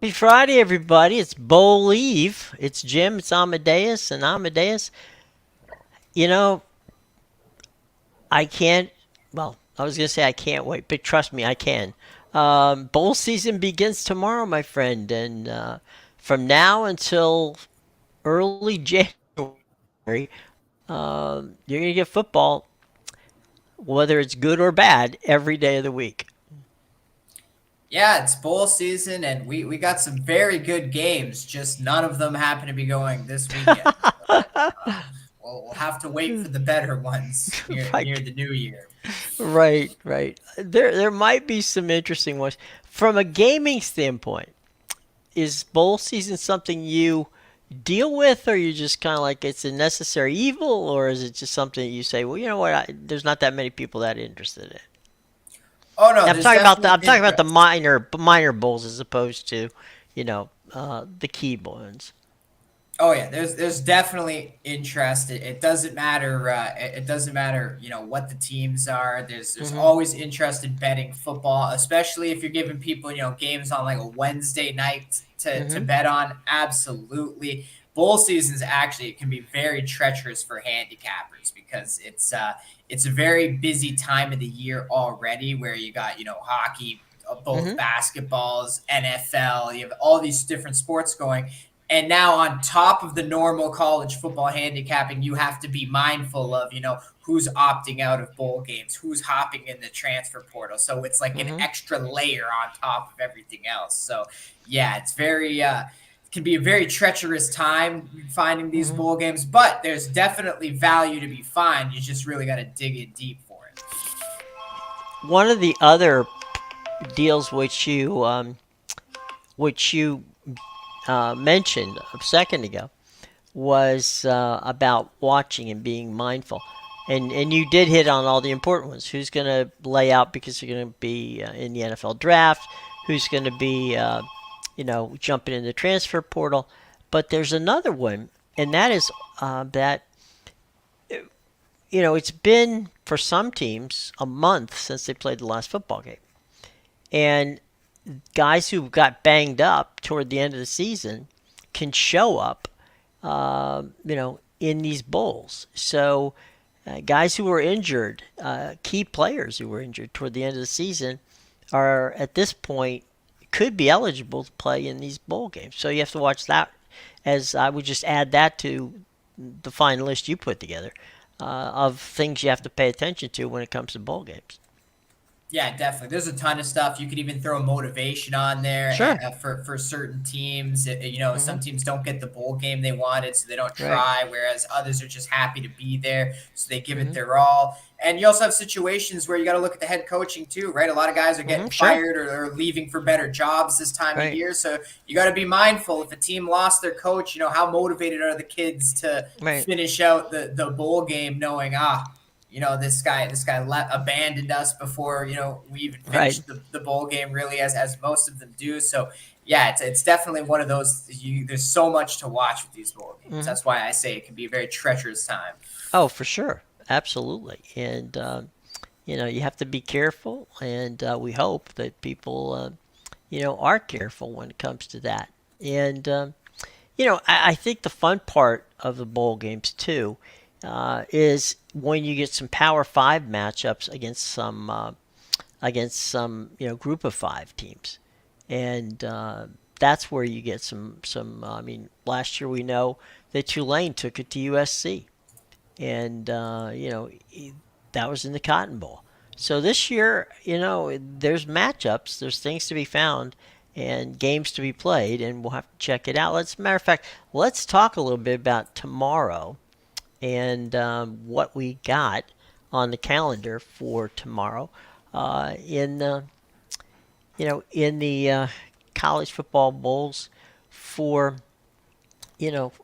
Happy Friday, everybody. It's Bowl Eve. It's Jim, it's Amadeus, and Amadeus. You know, I can't, well, I was going to say I can't wait, but trust me, I can. Bowl season begins tomorrow, my friend, and from now until early January, you're going to get football, whether it's good or bad, every day of the week. Yeah, it's bowl season, and we got some very good games. Just none of them happen to be going this weekend. So we'll have to wait for the better ones near Right. the new year. Right, right. There might be some interesting ones. From a gaming standpoint, is bowl season something you deal with, or you just kind of like it's a necessary evil, or is it just something that you say, well, you know what, there's not that many people that are interested in it. Oh no, I'm there's talking about the definitely I'm talking about the interest. minor bowls as opposed to, the key ones. Oh yeah, there's definitely interest. It doesn't matter. It doesn't matter. What the teams are. There's Mhm. always interest in betting football, especially if you're giving people games on like a Wednesday night to Mhm. bet on. Absolutely, bowl seasons actually it can be very treacherous for handicappers because it's a very busy time of the year already, where you got hockey, both Mhm. basketballs, NFL. You have all these different sports going, and now, on top of the normal college football handicapping, you have to be mindful of, who's opting out of bowl games, who's hopping in the transfer portal. So it's like an Mhm. extra layer on top of everything else. So yeah, it can be a very treacherous time finding these Mhm. bowl games, but there's definitely value to be found. You just really got to dig in deep for it. One of the other deals which you mentioned a second ago was about watching and being mindful. And you did hit on all the important ones. Who's going to lay out because you're going to be in the NFL draft? Who's going to be, jumping in the transfer portal? But there's another one, and that is that, it's been for some teams a month since they played the last football game. And guys who got banged up toward the end of the season can show up in these bowls. So, guys who were injured, key players who were injured toward the end of the season, are at this point could be eligible to play in these bowl games. So you have to watch that. As I would just add that to the fine list you put together of things you have to pay attention to when it comes to bowl games. Yeah, definitely. There's a ton of stuff. You could even throw motivation on there Sure. for certain teams. Hmm. Some teams don't get the bowl game they wanted, so they don't Right. try, whereas others are just happy to be there, so they give it Hmm. their all. And you also have situations where you got to look at the head coaching too, right? A lot of guys are Hmm. getting Sure. fired or leaving for better jobs this time of Right. year, so you got to be mindful. If a team lost their coach, how motivated are the kids to Right. finish out the bowl game, knowing this guy abandoned us before we even Right. finished the bowl game, really, as most of them do. So yeah, it's definitely one of those. There's so much to watch with these bowl games. Hmm. That's why I say it can be a very treacherous time. Oh, for sure. Absolutely. And you have to be careful, and we hope that people, are careful when it comes to that. And I think the fun part of the bowl games too is when you get some Power Five matchups against some group of five teams, and that's where you get some. I mean, last year we know that Tulane took it to USC, and that was in the Cotton Bowl. So this year, there's matchups, there's things to be found, and games to be played, and we'll have to check it out. Matter of fact, let's talk a little bit about tomorrow and what we got on the calendar for tomorrow in the college football bowls for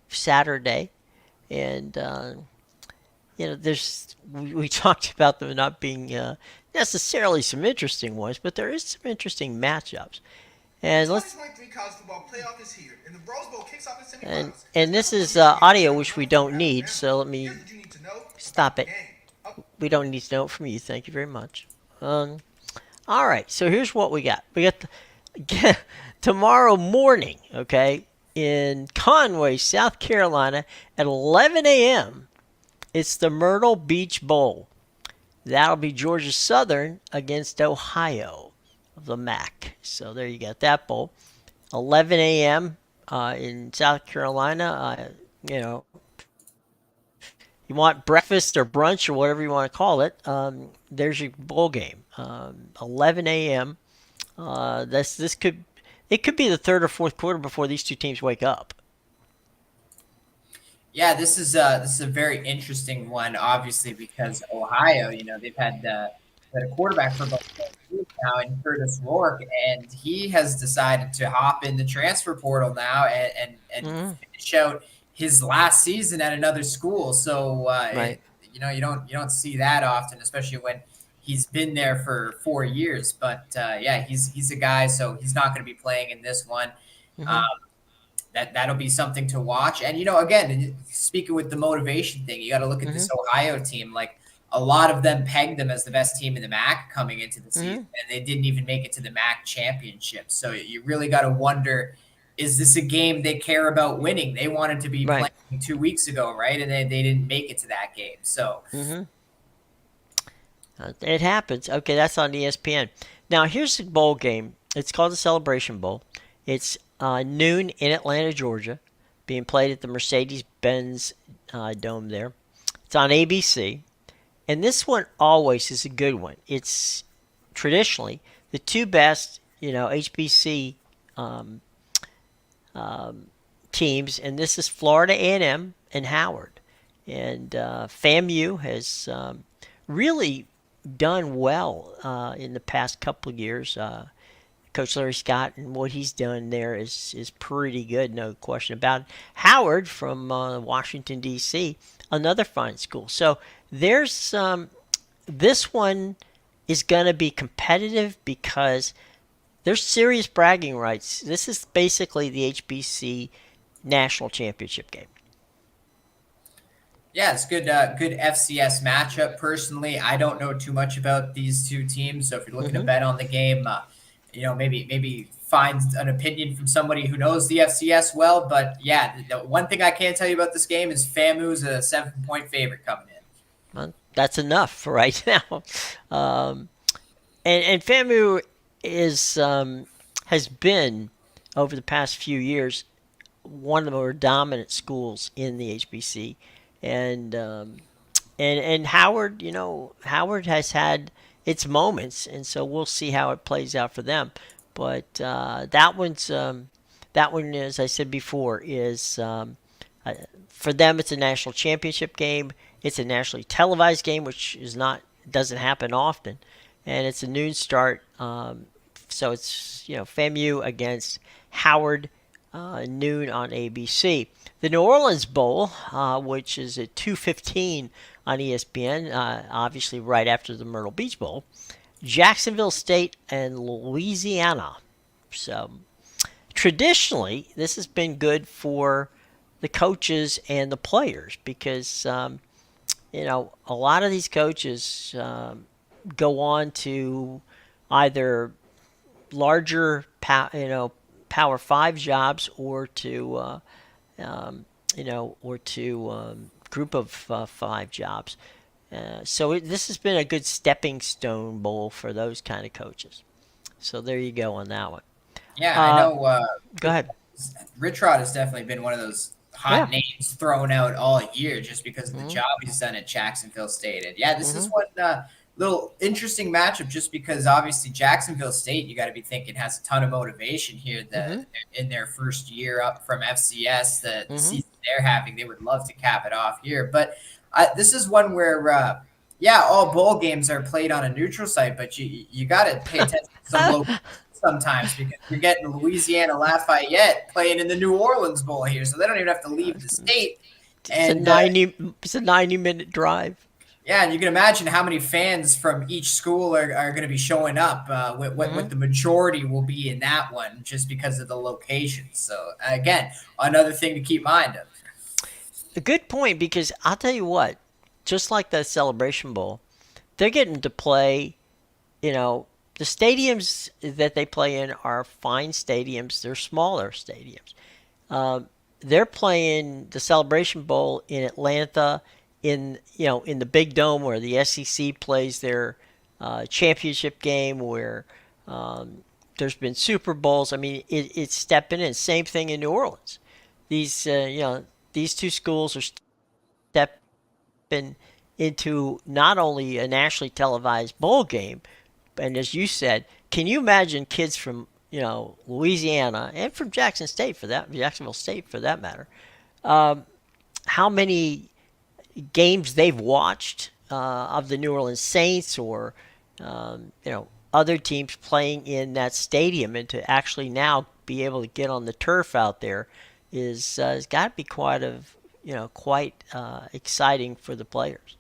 Saturday, and there's we talked about them not being necessarily some interesting ones, but there is some interesting matchups. The And let's 2023 college football playoff is here, and the Rose Bowl kicks off in and semifinals. It's and time this for a is look ahead at audio some of the which we numbers from don't need, Alabama. so let Here's me what you need to know about stop the it. game. Oh, We don't need to know it from you. Thank you very much. Um, all right, so here's what we got. We got the tomorrow morning, okay, in Conway, South Carolina at 11 a.m., it's the Myrtle Beach Bowl. That'll be Georgia Southern against Ohio of the MAC. So there you got that bowl. 11 a.m. In South Carolina. You know, you want breakfast or brunch or whatever you want to call it. There's your bowl game. 11 a.m. This could it could be the third or fourth quarter before these two teams wake up. Yeah, this is a very interesting one, obviously, because Ohio, they've had a quarterback for about 4 years now in Curtis Rourke, and he has decided to hop in the transfer portal now and Mm-hmm. finish out his last season at another school. So Right. you don't see that often, especially when he's been there for 4 years. But yeah, he's a guy, so he's not going to be playing in this one. Um, Mm-hmm. that'll be something to watch. And again, speaking with the motivation thing, you got to look at Mm-hmm. this Ohio team. Like a lot of them pegged them as the best team in the MAC coming into the Mm-hmm. season, and they didn't even make it to the MAC championship. So you really got to wonder. Is this a game they care about winning? They wanted to be Right. playing 2 weeks ago, right? And they didn't make it to that game. So, Mm-hmm. It happens. Okay, that's on ESPN. Now here's the bowl game. It's called the Celebration Bowl. It's noon in Atlanta, Georgia, being played at the Mercedes-Benz Dome there. It's on ABC, and this one always is a good one. It's traditionally the two best, HBC um, teams, and this is Florida A&M and Howard. And FAMU has really done well in the past couple of years. Coach Larry Scott and what he's done there is pretty good, no question about it. Howard from Washington D.C., another fine school. So there's this one is going to be competitive because there's serious bragging rights. This is basically the HBC national championship game. yeah, it's good. Good FCS matchup. Personally, I don't know too much about these two teams, so if you're looking to Mm-hmm. bet on the game, maybe find an opinion from somebody who knows the FCS well. But yeah, the one thing I can tell you about this game is FAMU's a 7-point favorite coming in. Well, that's enough for right now. Um, and FAMU is has been over the past few years one of the more dominant schools in the HBC, and and Howard, Howard has had its moments, and so we'll see how it plays out for them. But that one, as I said before, is uh, for them. It's a national championship game. It's a nationally televised game, which is not doesn't happen often, and it's a noon start. So it's FAMU against Howard, noon on ABC. The New Orleans Bowl, which is at 2:15 on ESPN, obviously right after the Myrtle Beach Bowl. Jacksonville State and Louisiana. So traditionally, this has been good for the coaches and the players because a lot of these coaches go on to either larger Power Five jobs or to group of five jobs. So this has been a good stepping stone bowl for those kind of coaches. So there you go on that one. Yeah, I Uh, know. Go ahead. Rich Rod has definitely been one of those Yeah. hot names thrown out all year just because of the Mm-hmm. job he's done at Jacksonville State. And yeah, this is Mm-hmm. one little interesting matchup just because obviously Jacksonville State, you got to be thinking, has a ton of motivation here Mm-hmm. that in their first year up from FCS, the Mm-hmm. season they're having, they would love to cap it off here. But this is one where, yeah, all bowl games are played on a neutral site, but you got to pay attention to some local sometimes because you're getting Louisiana Lafayette playing in the New Orleans Bowl here, so they don't even have to leave the state. It's a And 90-minute drive. yeah, and you can imagine how many fans from each school are going to be showing up. What Mm-hmm. the majority will be in that one, just because of the location. So again, another thing to keep mind of. A good point because I'll tell you what, just like the Celebration Bowl, they're getting to play, you know, the stadiums that they play in are fine stadiums. They're smaller stadiums. Um, they're playing the Celebration Bowl in Atlanta, in the big dome where the SEC plays their championship game, where um, there's been Super Bowls. I mean, it's stepping in. Same thing in New Orleans. These two schools are stepping into not only a nationally televised bowl game, and as you said, can you imagine kids from Louisiana and from Jacksonville State for that matter, how many games they've watched of the New Orleans Saints or other teams playing in that stadium, and to actually now be able to get on the turf out there is has got to be quite exciting for the players.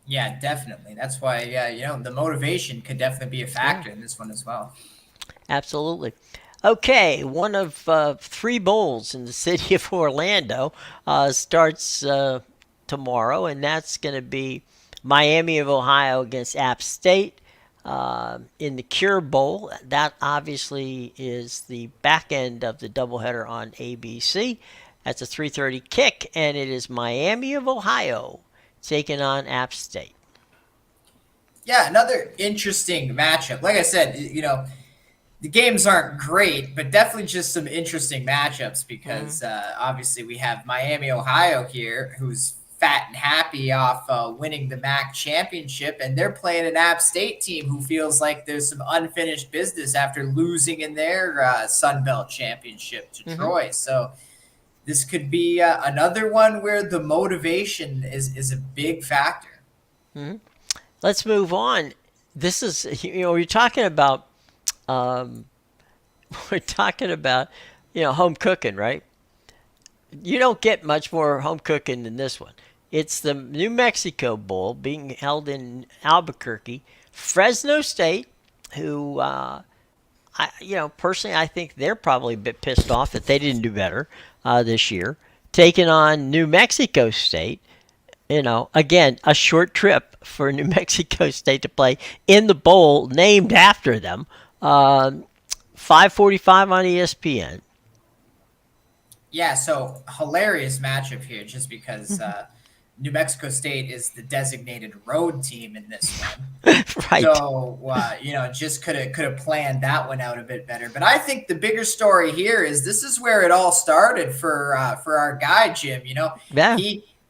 Yeah, definitely. That's why, yeah, the motivation could definitely be a Yeah, factor in this one as well. absolutely. Okay, one of three bowls in the city of Orlando starts tomorrow, and that's going to be Miami of Ohio against App State in the Cure Bowl. That obviously is the back end of the doubleheader on ABC. That's a 3:30 kick, and it is Miami of Ohio taking on App State. Yeah, another interesting matchup. Like I said, the games aren't great, but definitely just some interesting matchups Mm-hmm. because obviously we have Miami, Ohio here, who's fat and happy off winning the MAC championship, and they're playing an App State team who feels like there's some unfinished business after losing in their Sun Belt championship to Mm-hmm. Troy. So this could be another one where the motivation is a big factor. Mm-hmm. Let's move on. This is you're talking about um, we're talking about home cooking, right? You don't get much more home cooking than this one. It's the New Mexico Bowl being held in Albuquerque. Fresno State, who personally, I think they're probably a bit pissed off that they didn't do better this year, taking on New Mexico State. Again, a short trip for New Mexico State to play in the bowl named after them. 5:45 on ESPN. Yeah, so hilarious matchup here just because New Mexico State is the designated road team in this one. Right. So just could have planned that one out a bit better. But I think the bigger story here is this is where it all started for our guy Jim. Yeah.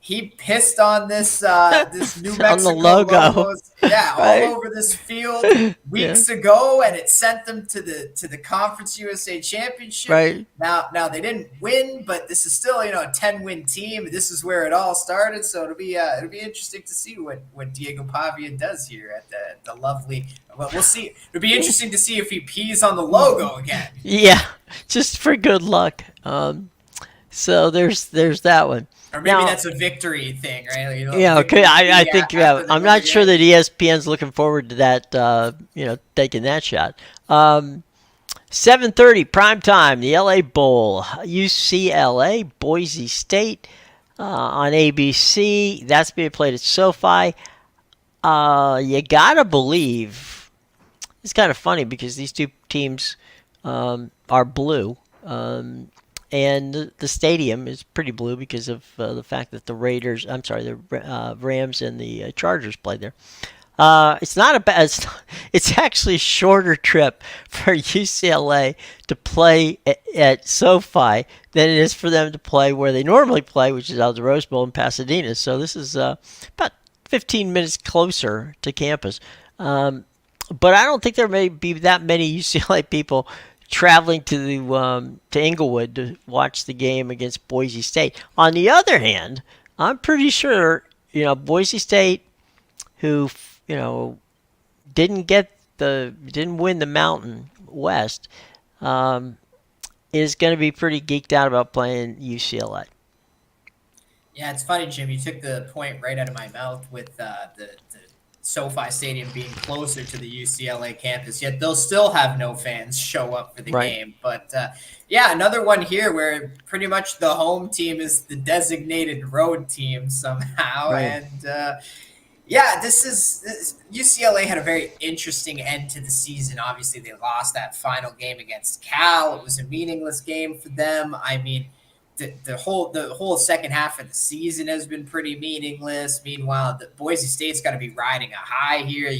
He pissed on this New On the Mexico logo. logos, yeah, all Right. over this field Yeah. weeks ago, and it sent them to the Conference USA Championship. Right. Now they didn't win, but this is still a 10-win team. This is where it all started, so it'll be interesting to see what Diego Pavia does here at the lovely. Well, we'll see. It'll be interesting to see if he pees on the logo again. Yeah. Just for good luck. So there's that one. Or maybe Now, that's a victory thing, right? Like, yeah, okay. victory I pee think after they I'm win the not sure game. that ESPN's looking forward to that. Taking that shot. 7:30 prime time. The LA Bowl, UCLA, Boise State on ABC. That's being played at SoFi. You gotta believe it's kind of funny because these two teams are blue. And the stadium is pretty blue because of the fact that the Rams and the Chargers played there. It's not a bad. It's actually a shorter trip for UCLA to play at SoFi than it is for them to play where they normally play, which is out the Rose Bowl in Pasadena. So this is about 15 minutes closer to campus. But I don't think there may be that many UCLA people traveling to Inglewood to watch the game against Boise State. On the other hand, I'm pretty sure Boise State, who didn't win the Mountain West, um, is going to be pretty geeked out about playing UCLA. Yeah, it's funny, Jim. You took the point right out of my mouth with the SoFi Stadium being closer to the UCLA campus, yet they'll still have no fans show up for the Right. game. But yeah, another one here where pretty much the home team is the designated road team somehow. Right. And Yeah, UCLA had a very interesting end to the season. Obviously, they lost that final game against Cal. It was a meaningless game for them. I mean, the whole second half of the season has been pretty meaningless. Meanwhile, the Boise State's got to be riding a high here.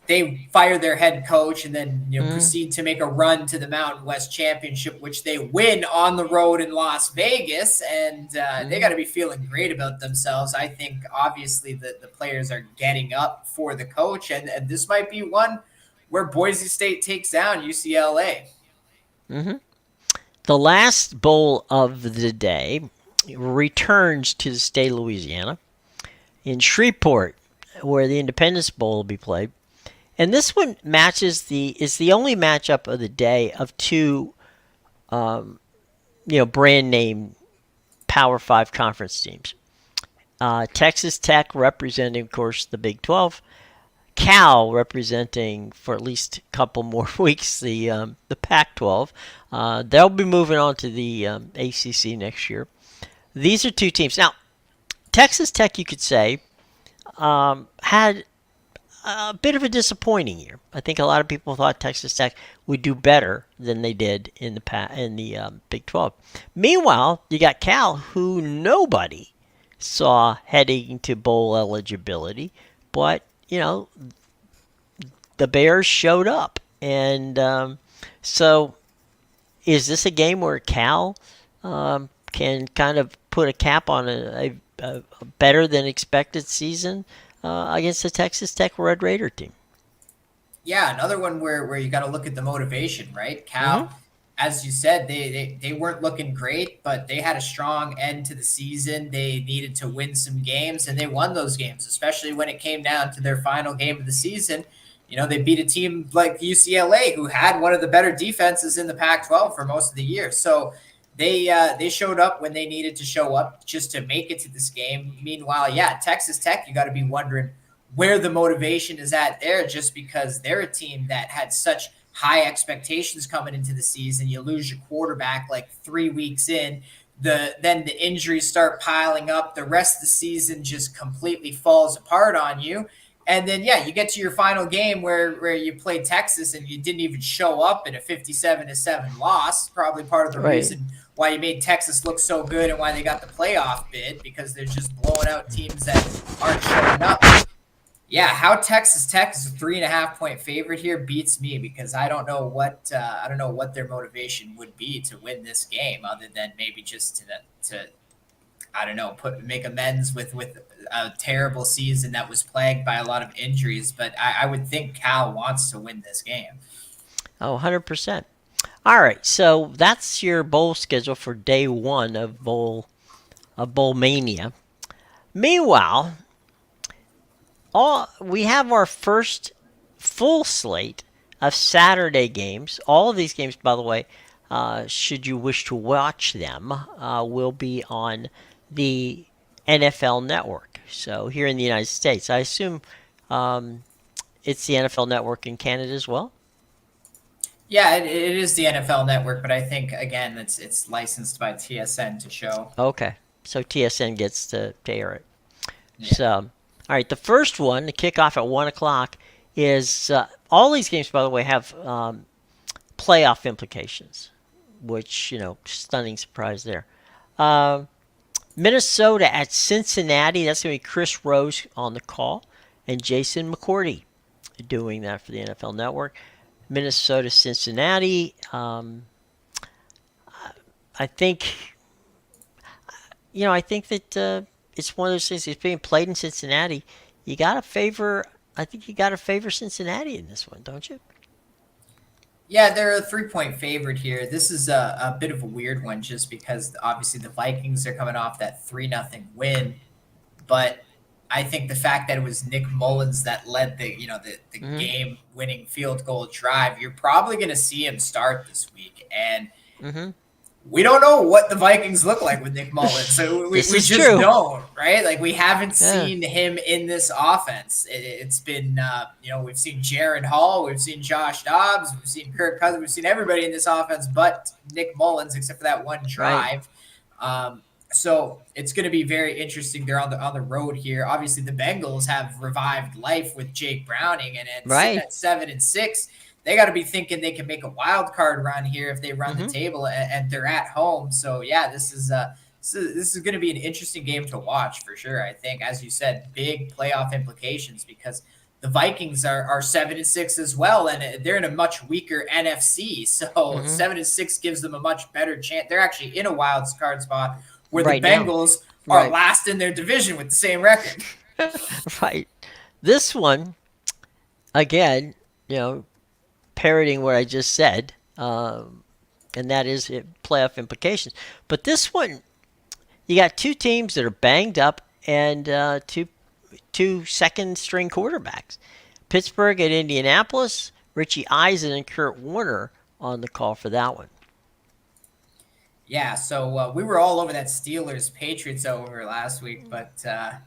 They fire their head coach and then Mm, proceed to make a run to the Mountain West Championship, which they win on the road in Las Vegas, and they got mm, to be feeling great about themselves. I think obviously the players are getting up for the coach, and this might be one where Boise State takes down UCLA. mm-hmm. The last bowl of the day returns to the state of Louisiana in Shreveport, where the Independence Bowl will be played. And this one matches the is the only matchup of the day of two brand name Power Five conference teams. Texas Tech representing, of course, the Big 12. Cal representing for at least a couple more weeks the Pac-12. They'll be moving on to the ACC next year. These are two teams. Now, Texas Tech, you could say, had a bit of a disappointing year. I think a lot of people thought Texas Tech would do better than they did in the Big 12. Meanwhile, you got Cal, who nobody saw heading to bowl eligibility, but the Bears showed up, and so is this a game where Cal can kind of put a cap on a better than expected season against the Texas Tech Red Raider team? Yeah, another one where you got to look at the motivation, right? Mm-hmm. Cal, as you said, they weren't looking great, but they had a strong end to the season. They needed to win some games, and they won those games, especially when it came down to their final game of the season. They beat a team like UCLA, who had one of the better defenses in the Pac-12 for most of the year. So they showed up when they needed to show up just to make it to this game. Meanwhile, yeah, Texas Tech, you got to be wondering where the motivation is at there, just because they're a team that had such high expectations coming into the season. You lose your quarterback like 3 weeks in. Then the injuries start piling up. The rest of the season just completely falls apart on you. And then yeah, you get to your final game where you play Texas and you didn't even show up in a 57-7 loss. Probably part of the Right. reason why you made Texas look so good and why they got the playoff bid, because they're just blowing out teams that aren't showing up. Yeah, how Texas Tech is a 3.5 point favorite here beats me, because I don't know what their motivation would be to win this game, other than maybe just to I don't know, make amends with a terrible season that was plagued by a lot of injuries. But I would think Cal wants to win this game. Oh, 100%. All right, so that's your bowl schedule for day one of Bowl Mania. Meanwhile, all we have our first full slate of Saturday games. All of these games, by the way, should you wish to watch them, will be on the NFL Network. So here in the United States, I assume it's the NFL Network in Canada as well. Yeah, it is the NFL Network, but I think again it's licensed by TSN to show. Okay, so TSN gets to air it. Yeah. So, all right, the first one, the kickoff at 1 o'clock, is all these games, by the way, have playoff implications, which stunning surprise there. Uh, Minnesota at Cincinnati. That's going to be Chris Rose on the call and Jason McCourty doing that for the NFL Network. Minnesota, Cincinnati. I think I think that it's one of those things. It's being played in Cincinnati. You got to favor. I think you got to favor Cincinnati in this one, don't you? Yeah, they're a 3 point favorite here. This is a bit of a weird one, just because obviously the Vikings are coming off that 3-0 win. But I think the fact that it was Nick Mullins that led the Mm-hmm. game winning field goal drive, you're probably going to see him start this week. And Mm-hmm. we don't know what the Vikings look like with Nick Mullins. So This we is just true. don't, right? Like, we haven't Yeah. seen him in this offense. It's been, we've seen Jaron Hall, we've seen Josh Dobbs, we've seen Kirk Cousins, we've seen everybody in this offense but Nick Mullins, except for that one Right. drive. So it's going to be very interesting. They're on the road here. Obviously, the Bengals have revived life with Jake Browning, and sitting Right. at 7-6, they got to be thinking they can make a wild card run here if they run the Mm-hmm. table, and they're at home. So yeah, this is going to be an interesting game to watch for sure. I think, as you said, big playoff implications because the Vikings are 7-6 as well, and they're in a much weaker NFC. So Mm-hmm. 7-6 gives them a much better chance. They're actually in a wild card spot where the Right now. Bengals are Right. last in their division with the same record. Right. This one, again, you know, parroting what I just said, and that is playoff implications. But this one, you got two teams that are banged up and two second string quarterbacks. Pittsburgh at Indianapolis, Richie Eisen and Kurt Warner on the call for that one. Yeah, so we were all over that Steelers Patriots over last week, but I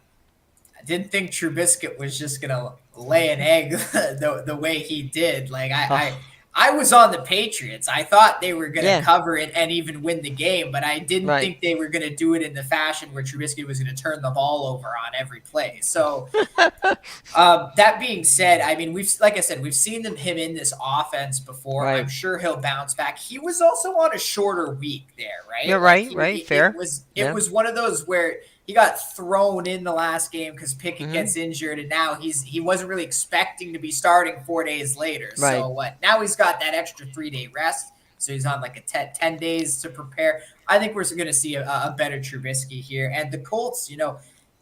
didn't think Trubisky was just gonna lay an egg the way he did. Like Oh, I was on the Patriots. I thought they were gonna yeah, cover it and even win the game, but I didn't right. think they were gonna do it in the fashion where Trubisky was gonna turn the ball over on every play. So that being said, I mean, like I said, we've seen him in this offense before. I'm Right. sure he'll bounce back. He was also on a shorter week there, Yeah, right? Like right, right, it fair. was it Yeah. was one of those where he got thrown in the last game because Pickett Mm-hmm. gets injured, and now he wasn't really expecting to be starting 4 days later. Right. So what? Now he's got that extra 3 day rest. So he's on like a 10 days to prepare. I think we're going to see a better Trubisky here. And the Colts,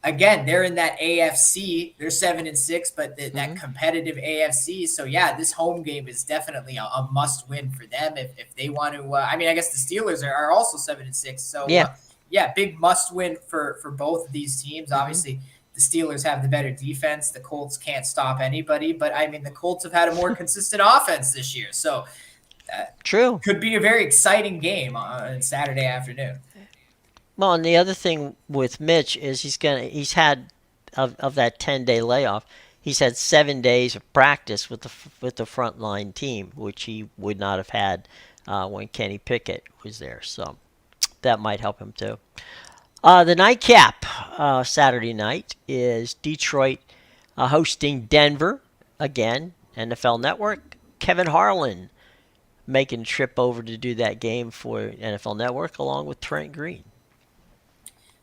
again, they're in that AFC. They're 7-6, but that Mm-hmm. competitive AFC. So yeah, this home game is definitely a must win for them if they want to. I mean, I guess the Steelers are also 7-6. So Yeah. yeah, big must win for both of these teams. Mm-hmm. Obviously, the Steelers have the better defense. The Colts can't stop anybody, but I mean, the Colts have had a more consistent offense this year. So True. could be a very exciting game on Saturday afternoon. Well, and the other thing with Mitch is he's had of that 10-day layoff, he's had 7 days of practice with the frontline team, which he would not have had when Kenny Pickett was there. So that might help him too. The nightcap Saturday night is Detroit hosting Denver again. NFL Network. Kevin Harlan making a trip over to do that game for NFL Network along with Trent Green.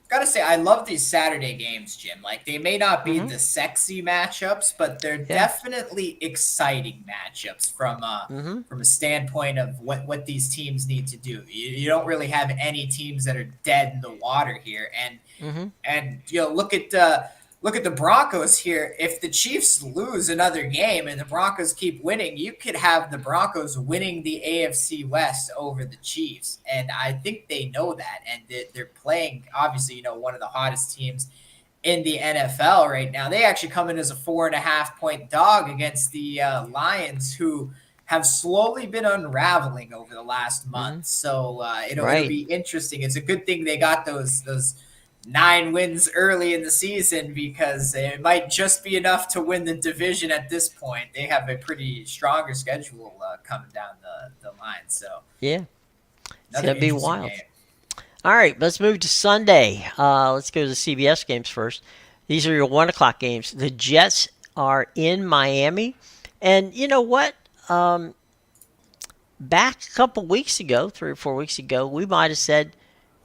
Gotta say, I love these Saturday games, Jim. Like they may not be Mm-hmm. the sexy matchups, but they're Yeah. definitely exciting matchups Mm-hmm. from a standpoint of what these teams need to do. You don't really have any teams that are dead in the water here, Mm-hmm. and look at the Broncos here. If the Chiefs lose another game and the Broncos keep winning, you could have the Broncos winning the AFC West over the Chiefs, and I think they know that, and they're playing obviously one of the hottest teams in the NFL right now. They actually come in as a 4.5 point dog against the Lions, who have slowly been unraveling over the last Mm-hmm. month. So it'll Right. be interesting. It's a good thing they got those 9 wins early in the season because it might just be enough to win the division at this point. They have a pretty stronger schedule coming down the line. So Yeah. It's another gonna be interesting wild. game. All right, let's move to Sunday. Let's go to the CBS games first. These are your 1 o'clock games. The Jets are in Miami, and you know what? Back a couple weeks ago, 3 or 4 weeks ago, we might have said,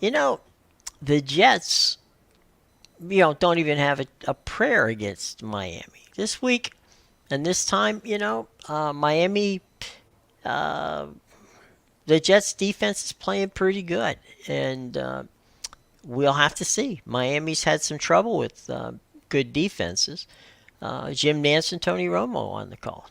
you know, the Jets, don't even have a prayer against Miami this week, and this time, Miami, uh, the Jets defense is playing pretty good, and we'll have to see. Miami's had some trouble with good defenses. Jim Nance and Tony Romo on the call.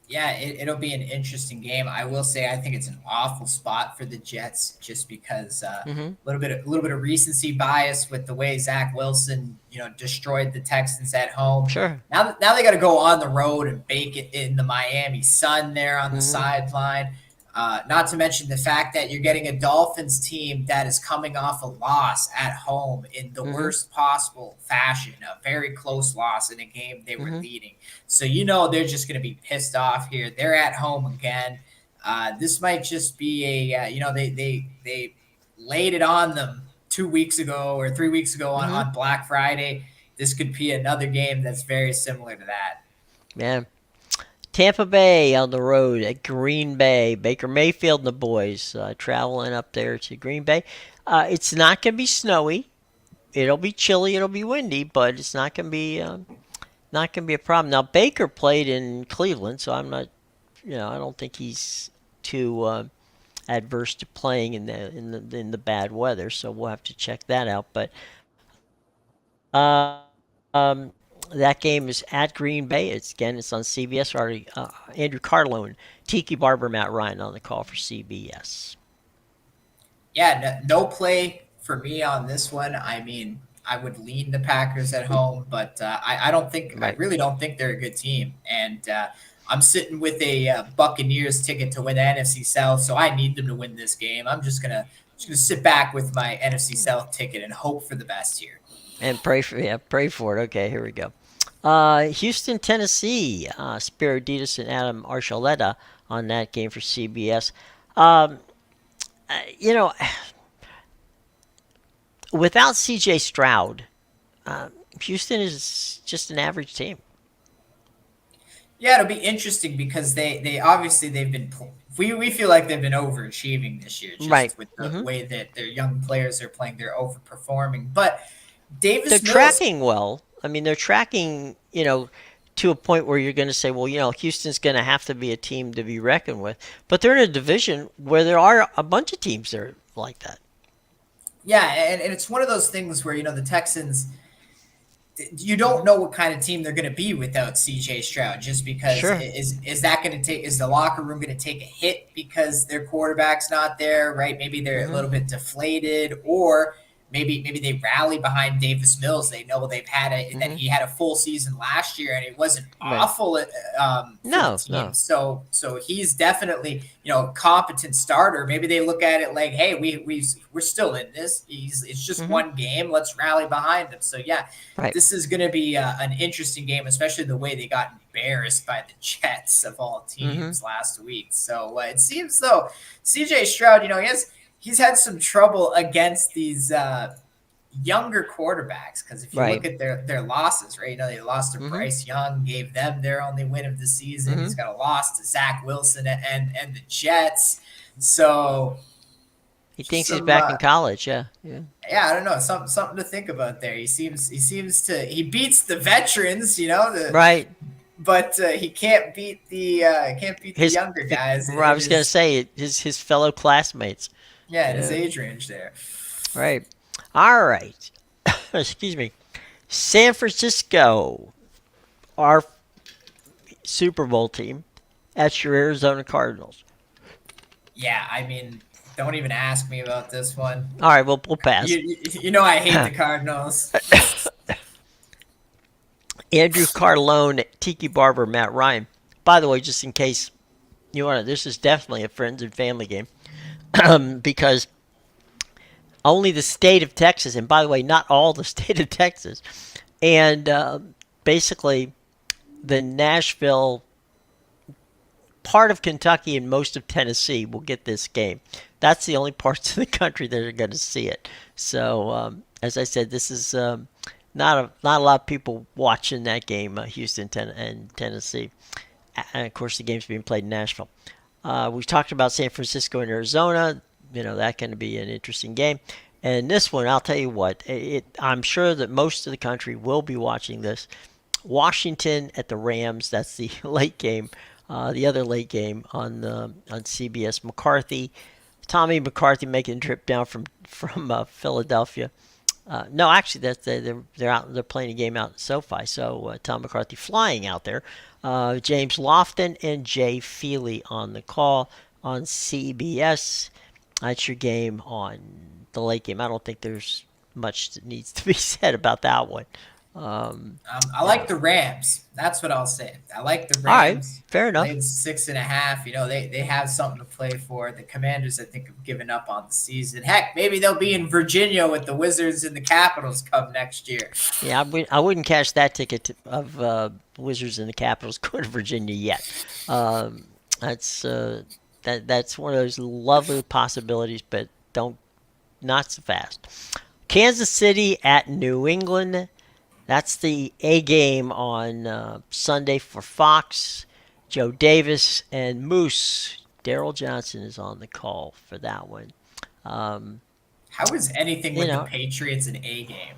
Yeah, it'll be an interesting game. I will say I think it's an awful spot for the Jets just because Mm-hmm. a little bit of recency bias with the way Zach Wilson destroyed the Texans at home. Sure. Now they got to go on the road and bake it in the Miami sun there on the Mm-hmm. sideline. Not to mention the fact that you're getting a Dolphins team that is coming off a loss at home in the Mm-hmm. worst possible fashion, a very close loss in a game they were Mm-hmm. leading. So they're just going to be pissed off here. They're at home again. This might just be a they laid it on them 2 weeks ago or 3 weeks ago Mm-hmm. on Black Friday. This could be another game that's very similar to that. Yeah. Tampa Bay on the road at Green Bay. Baker Mayfield and the boys traveling up there to Green Bay. It's not going to be snowy. It'll be chilly. It'll be windy, but it's not going to be a problem. Now Baker played in Cleveland, so I'm not. I don't think he's too adverse to playing in the bad weather. So we'll have to check that out. But uh, um, that game is at Green Bay. It's on CBS. Already, Andrew Carlone, Tiki Barber, Matt Ryan on the call for CBS. Yeah, no play for me on this one. I mean, I would lean the Packers at home, but I Right. really don't think they're a good team. And I'm sitting with a Buccaneers ticket to win the NFC South, so I need them to win this game. I'm just gonna sit back with my NFC South ticket and hope for the best here. And pray for it. Okay, here we go. Houston, Tennessee. Spiro Ditas and Adam Archuleta on that game for CBS. Um, you know, without C.J. Stroud, Houston is just an average team. Yeah, it'll be interesting because they obviously they've been we feel like they've been overachieving this year Right. just with the Hmm. way that their young players are playing. They're overperforming, but They're Davis Mills. tracking well. I mean, they're tracking, to a point where you're going to say, well, Houston's going to have to be a team to be reckoned with. But they're in a division where there are a bunch of teams that are like that. Yeah, and it's one of those things where the Texans, you don't know what kind of team they're going to be without CJ Stroud. Just because Sure. is the locker room going to take a hit because their quarterback's not there, right? Maybe they're a Hmm. little bit deflated, or maybe they rally behind Davis Mills. They know that Hmm. he had a full season last year and it wasn't Right. awful for the No, team. no. So he's definitely a competent starter. Maybe they look at it like, hey, we're still in this. It's just Hmm. one game. Let's rally behind him. So yeah, Right. this is going to be an interesting game, especially the way they got embarrassed by the Jets of all Hmm. teams last week. So it seems though CJ Stroud, he's had some trouble against these younger quarterbacks because if you Right. look at their losses, right? They lost to Hmm. Bryce Young, gave them their only win of the season. Hmm. He's got a loss to Zach Wilson and the Jets. So He just thinks he's some back in college. Yeah. Yeah. yeah, I don't know, something to think about there. He seems to he beats the veterans, Right. but he can't beat the His, younger guys I in was going to his say his fellow classmates. in his Yeah. age range there. Right. All right. Excuse me. San Francisco, our Super Bowl team, at your Arizona Cardinals. Yeah, I mean, don't even ask me about this one. All right, we'll pass. You know I hate the Cardinals. Andrew Carlone, Tiki Barber, Matt Ryan. By the way, just in case you want to, this is definitely a friends and family game because only the state of Texas, and by the way, not all the state of Texas, and basically the Nashville part of Kentucky and most of Tennessee will get this game. That's the only parts of the country that are going to see it. So, as I said, this is not a lot of people watching that game, and Tennessee. And of course, the game's being played in Nashville. We talked about San Francisco and Arizona. That's going to be an interesting game. And this one, I'll tell you what, I'm sure that most of the country will be watching this. Washington at the Rams. That's the late game. The other late game on CBS. Tommy McCarthy making a trip down from Philadelphia. No, actually, they're out. They're playing a game out in SoFi. So Tom McCarthy flying out there. James Lofton and Jay Feely on the call on CBS. That's your game on the late game. I don't think there's much that needs to be said about that one. I like the Rams. That's what I'll say. I like the All right, Rams. fair enough. Laid 6.5. They have something to play for. The Commanders, I think, have given up on the season. Heck, maybe they'll be in Virginia with the Wizards and the Capitals come next year. Yeah, I wouldn't cash that ticket of Wizards and the Capitals going to Virginia yet. That's one of those lovely possibilities, but don't not so fast. Kansas City at New England. That's the A game on Sunday for Fox. Joe Davis and Moose. Daryl Johnson is on the call for that one. Um, How is anything you with the know, Patriots an A game?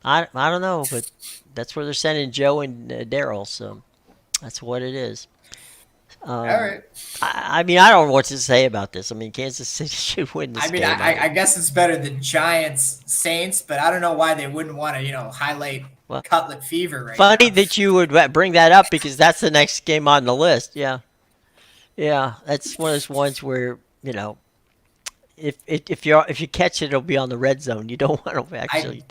I don't know, but that's where they're sending Joe and Daryl, so that's what it is. All Um, right. I mean, I don't know what to say about this. I mean, Kansas City should win I this mean, game. I guess it's better than Giants Saints, but I don't know why they wouldn't want to, highlight Well, Cutlet Fever right funny now. that you would bring that up because that's the next game on the list. Yeah, yeah, that's one of those ones where if you catch it, it'll be on the red zone. You don't want to I actually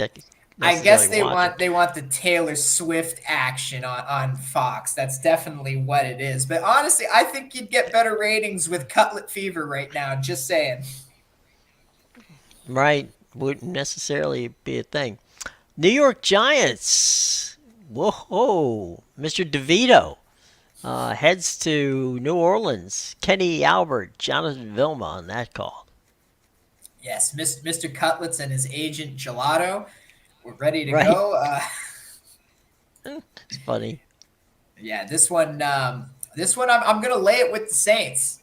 I necessarily guess they watch want it. they want the Taylor Swift action on Fox. That's definitely what it is. But honestly, I think you'd get better ratings with Cutlet Fever right now. Just saying. Right, wouldn't necessarily be a thing. New York Giants. Whoa, Mr. DeVito heads to New Orleans. Kenny Albert, Jonathan Vilma on that call. Yes, Mr. Cutlets and his agent Gelato. We're ready to Right, go. it's funny. Yeah, this one, I'm gonna lay it with the Saints.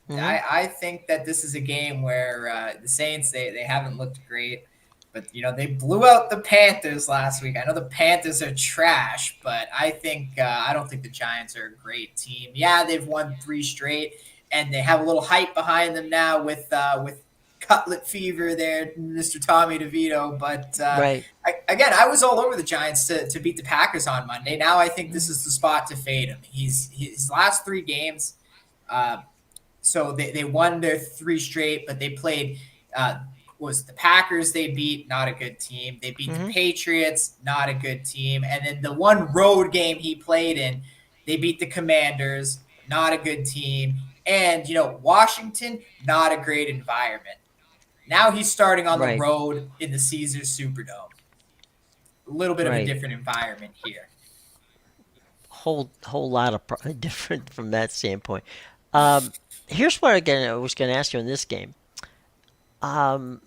Hmm. I think that this is a game where the Saints they haven't looked great, but they blew out the Panthers last week. I know the Panthers are trash, but I don't think the Giants are a great team. Yeah, they've won 3 straight, and they have a little hype behind them now with Cutlet Fever there, Mr. Tommy DeVito. But Right. I was all over the Giants to beat the Packers on Monday. Now I think this Hmm. is the spot to fade him. He's his last 3 games. Uh, so they won their 3 straight, but they played was the Packers they beat, not a good team. They beat the Hmm. Patriots, not a good team. And then the one road game he played in, they beat the Commanders, not a good team. And Washington, not a great environment. Now he's starting on the Right. road in the Caesars Superdome. A little bit of a Right. different environment here. Whole lot of different from that standpoint. Um, Here's what I was going to ask you in this game. Um,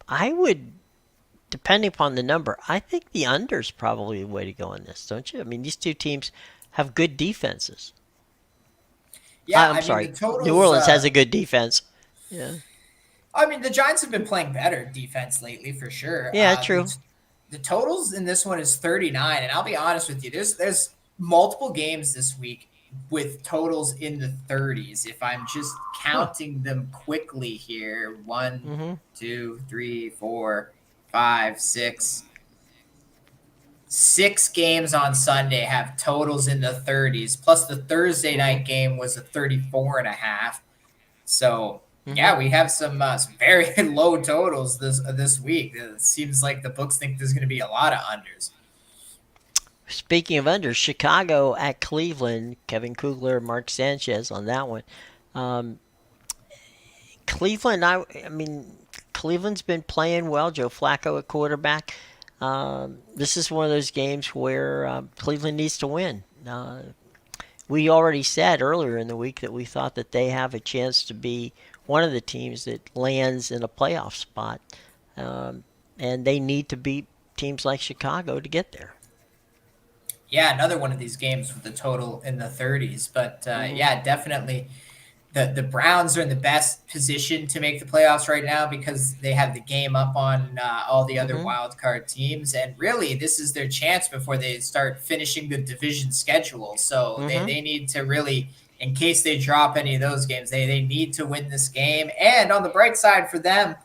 I would, depending upon the number, I think the under's probably the way to go in this, don't you? I mean, these two teams have good defenses. Yeah, I'm I mean the sorry, New totals. Orleans has a good defense. Yeah. I mean, the Giants have been playing better defense lately for sure. Yeah, true. The totals in this one is 39, and I'll be honest with you. There's multiple games this week with totals in the 30s. If I'm just Huh. counting them quickly here, one, Mm-hmm. 2, 3, 4, 5, 6. 6 games on Sunday have totals in the 30s. Plus the Thursday Mm-hmm. night game was a 34.5. So Mm-hmm. yeah, we have some very low totals this week. It seems like the books think there's going to be a lot of unders. Speaking of unders, Chicago at Cleveland. Kevin Kugler, Mark Sanchez on that one. Um, Cleveland, I mean, Cleveland's been playing well. Joe Flacco at quarterback. This is one of those games where Cleveland needs to win. We already said earlier in the week that we thought that they have a chance to be one of the teams that lands in a playoff spot, um, and they need to beat teams like Chicago to get there. Yeah, another one of these games with the total in the 30s. But Hmm. yeah, definitely the Browns are in the best position to make the playoffs right now because they have the game up on all the other Hmm. wild card teams, and really this is their chance before they start finishing the division schedule. So they, Hmm. they need to really, in case they drop any of those games, they need to win this game. And on the bright side for them,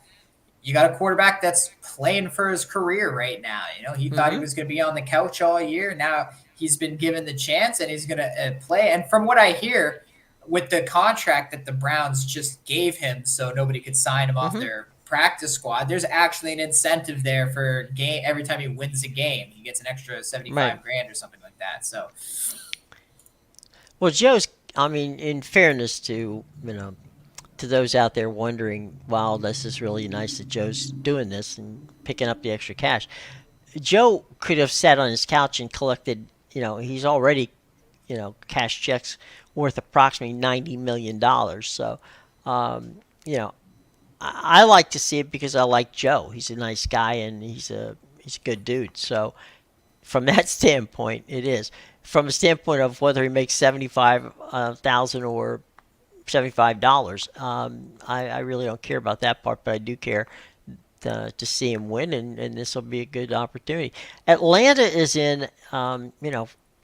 you got a quarterback that's playing for his career right now. He thought he Hmm. was going to be on the couch all year. Now he's been given the chance and he's going to play. And from what I hear, with the contract that the Browns just gave him, so nobody could sign him off Hmm. their practice squad, there's actually an incentive there for game every time he wins a game. He gets an extra Right. 75 grand or something like that. So Well, Joe's. I mean, in fairness to those out there wondering, wow, this is really nice that Joe's doing this and picking up the extra cash. Joe could have sat on his couch and collected. He's already cash checks worth approximately $90 million. So, um, you know, I like to see it because I like Joe. He's a nice guy and he's a good dude. So from that standpoint, it is. From a standpoint of whether he makes 75,000 or $75, I really don't care about that part, but I do care to see him win, and this will be a good opportunity. Atlanta is in,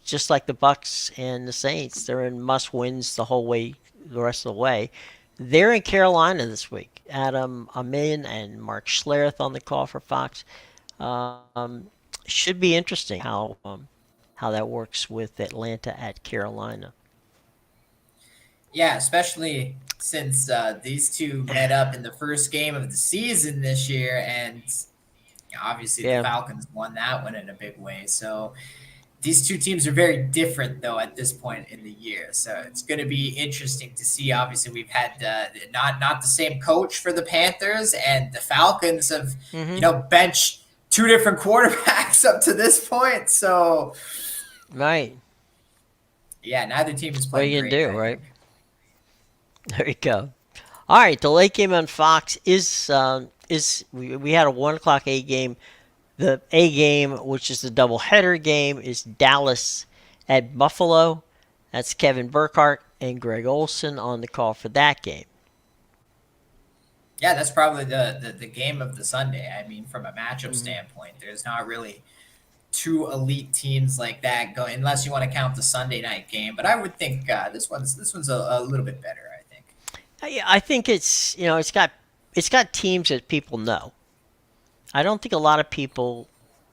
just like the Bucks and the Saints, they're in must wins the whole way, the rest of the way. They're in Carolina this week. Adam Amin and Mark Schlereth on the call for Fox. Um, should be interesting how that works with Atlanta at Carolina. Yeah, especially since these two met up in the first game of the season this year, and obviously the Yeah. Falcons won that one in a big way. So these two teams are very different, though, at this point in the year. So it's going to be interesting to see. Obviously, we've had not the same coach for the Panthers, and the Falcons have Hmm. benched two different quarterbacks up to this point. So Right. yeah, neither team is What are playing you gonna great, do, I right? think. There you go. All right, the late game on Fox is we had a 1 o'clock A game. The A game, which is the doubleheader game, is Dallas at Buffalo. That's Kevin Burkhardt and Greg Olson on the call for that game. Yeah, that's probably the game of the Sunday. I mean, from a matchup Hmm. standpoint, there's not really two elite teams like that going, unless you want to count the Sunday night game. But I would think this one's a little bit better. I think. I think it's got teams that people know. I don't think a lot of people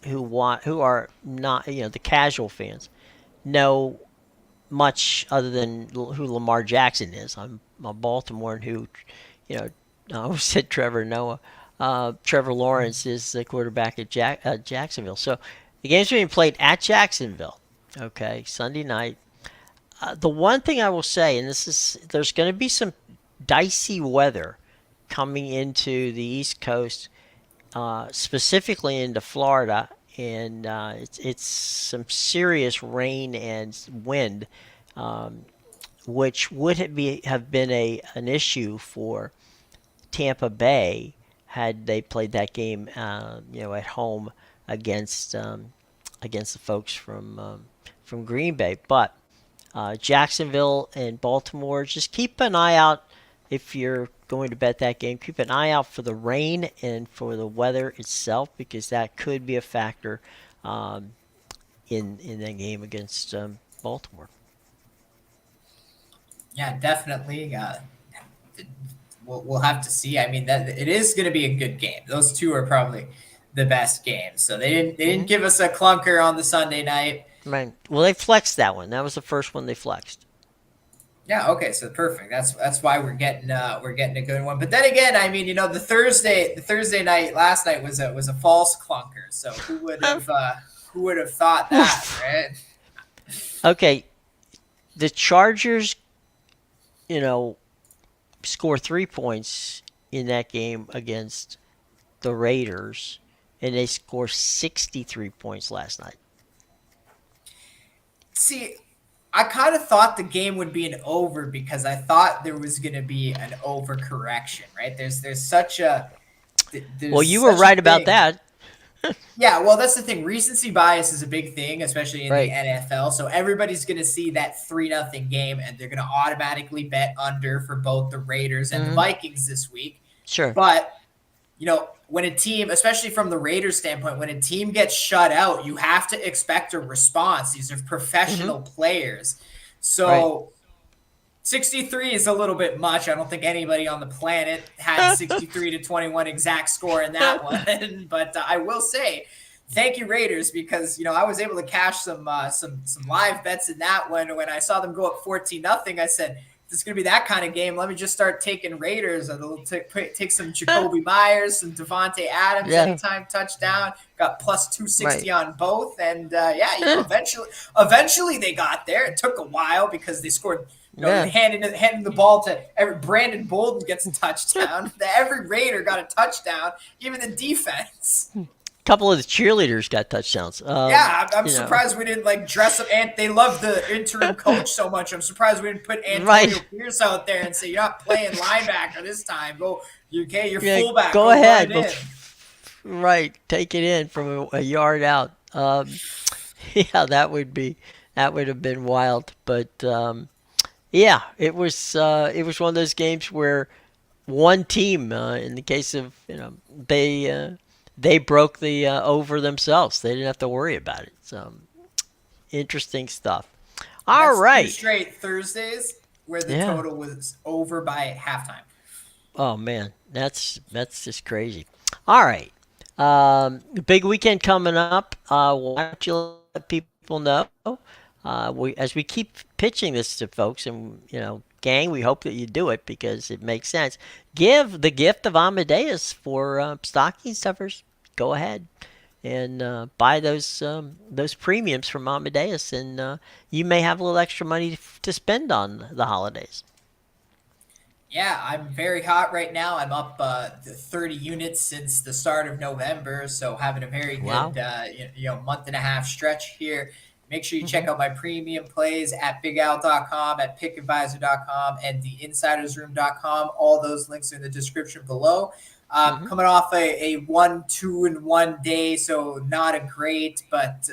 who are not the casual fans know much other than who Lamar Jackson is. I'm a Baltimorean who, you know, I always said Trevor Noah. Trevor Lawrence is the quarterback at Jacksonville. So the game's being played at Jacksonville. Okay, Sunday night. The one thing I will say, and there's going to be some dicey weather coming into the East Coast, specifically into Florida, and it's some serious rain and wind, um, which would have been an issue for Tampa Bay had they played that game, at home against against the folks from Green Bay. But Jacksonville and Baltimore, just keep an eye out if you're going to bet that game. Keep an eye out for the rain and for the weather itself because that could be a factor um, in that game against Baltimore. Yeah, definitely. We'll have to see. I mean, that it is going to be a good game. Those two are probably the best games. So they didn't Hmm. give us a clunker on the Sunday night. Right. Well, they flexed that one. That was the first one they flexed. Yeah, okay, so perfect. That's why we're getting a good one. But then again, I mean, the Thursday night last night was a false clunker. So who would have thought that, Oof. right? Okay, the Chargers, you know, score 3 points in that game against the Raiders, and they score 63 points last night. See, I kind of thought the game would be an over because I thought there was going to be an overcorrection, right? Well, There's you were such a right about thing. that. Yeah, well, that's the thing. Recency bias is a big thing, especially in the Right. NFL. So everybody's going to see that 3-0 game, and they're going to automatically bet under for both the Raiders and the Hmm. Vikings this week. Sure. But when a team, especially from the Raiders standpoint, when a team gets shut out, you have to expect a response. These are Hmm. professional players. Right. So 63 is a little bit much. I don't think anybody on the planet had 63-21 exact score in that one. But I will say, thank you Raiders because I was able to cash some live bets in that one. When I saw them go up 14-0, I said, if it's going to be that kind of game, let me just start taking Raiders. And take some Jacoby Myers, some Devontae Adams, Yeah. anytime touchdown. Got plus 260 Right. on both. And eventually they got there. It took a while because they scored Yeah. handing the ball to Brandon Bolden gets a touchdown. Every Raider got a touchdown, even the defense. Couple of the cheerleaders got touchdowns. Yeah, I'm you know. surprised we didn't dress up. And they love the interim coach so much. I'm surprised we didn't put Antonio Right. Pierce out there and say, "You're not playing linebacker this time. Go UK, your Yeah, fullback, go go run ahead. it in. Right, take it in from a yard out. Yeah, that would have been wild. But yeah, it was one of those games where one team, in the case of they broke the over themselves. They didn't have to worry about it. So interesting stuff. And All that's two right. straight Thursdays where the Yeah. total was over by halftime. Oh man, that's just crazy. All right. Big weekend coming up. Why don't you let people know? As we keep pitching this to folks, and gang, we hope that you do it because it makes sense. Give the gift of Amadeus for stocking stuffers. Go ahead and buy those premiums from Amadeus, and you may have a little extra money to spend on the holidays. Yeah, I'm very hot right now. I'm up 30 units since the start of November, so having a very good Wow. month and a half stretch here. Make sure you check Hmm. out my premium plays at bigal.com, at pickadvisor.com, and theinsidersroom.com. All those links are in the description below. Hmm. Coming off a 1-2-1 day, so not a great, but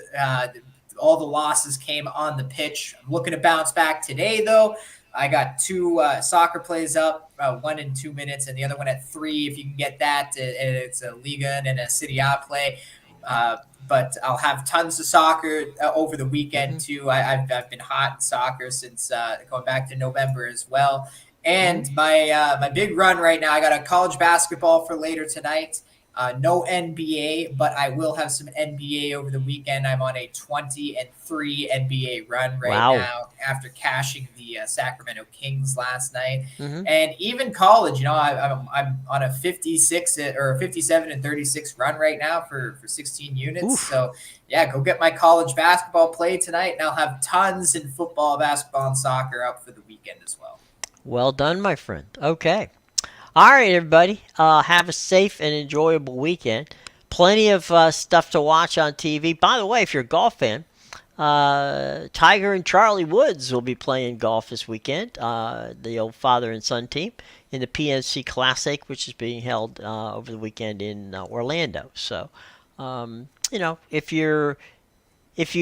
all the losses came on the pitch. I'm looking to bounce back today, though. I got two soccer plays up, one in 2 minutes, and the other one at 3. If you can get that, it's a Liga and a City A play. But I'll have tons of soccer over the weekend Hmm. too. I've been hot in soccer since going back to November as well. Hmm. And my big run right now, I got a college basketball for later tonight. No NBA, but I will have some NBA over the weekend. I'm on a 20-3 NBA run right Wow. now after cashing the Sacramento Kings last night. Hmm. And even college, I'm on a 56 or 57-36 run right now for 16 units. Oof. So yeah, go get my college basketball play tonight, and I'll have tons in football, basketball, and soccer up for the weekend as well. Well done, my friend. Okay. All right, everybody. Have a safe and enjoyable weekend. Plenty of stuff to watch on TV. By the way, if you're a golf fan, Tiger and Charlie Woods will be playing golf this weekend. The old father and son team in the PNC Classic, which is being held over the weekend in Orlando. So, if you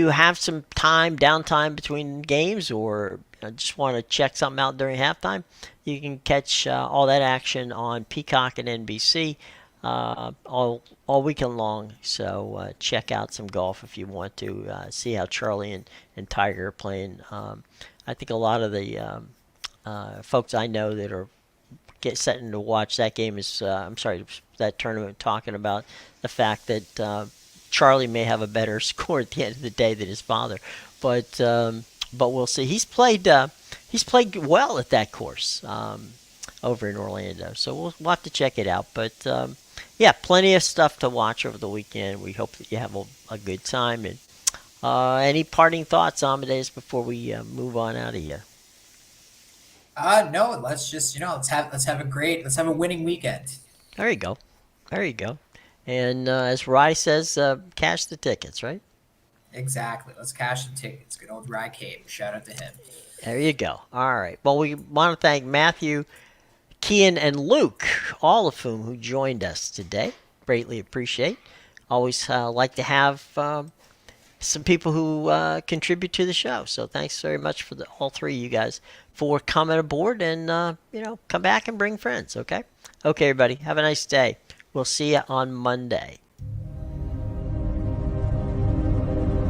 have some downtime between games, or just want to check something out during halftime, you can catch all that action on Peacock and NBC all weekend long. So check out some golf if you want to see how Charlie and Tiger are playing. I think a lot of the folks I know that are setting to watch that game is I'm sorry, that tournament, talking about the fact that Charlie may have a better score at the end of the day than his father, but we'll see. He's played well at that course over in Orlando, so we'll have to check it out. But yeah, plenty of stuff to watch over the weekend. We hope that you have a good time. And any parting thoughts, Amadeus, before we move on out of here? No, let's just let's have a winning weekend. There you go. There you go. And as Rye says, cash the tickets, right? Exactly. Let's cash the tickets. Good old Rye Cave. Shout out to him. There you go. All right. Well, we want to thank Matthew, Kian, and Luke, all of who joined us today. Greatly appreciate. Always like to have some people who contribute to the show. So thanks very much for all three of you guys for coming aboard, and come back and bring friends. Okay. Okay, everybody. Have a nice day. We'll see you on Monday.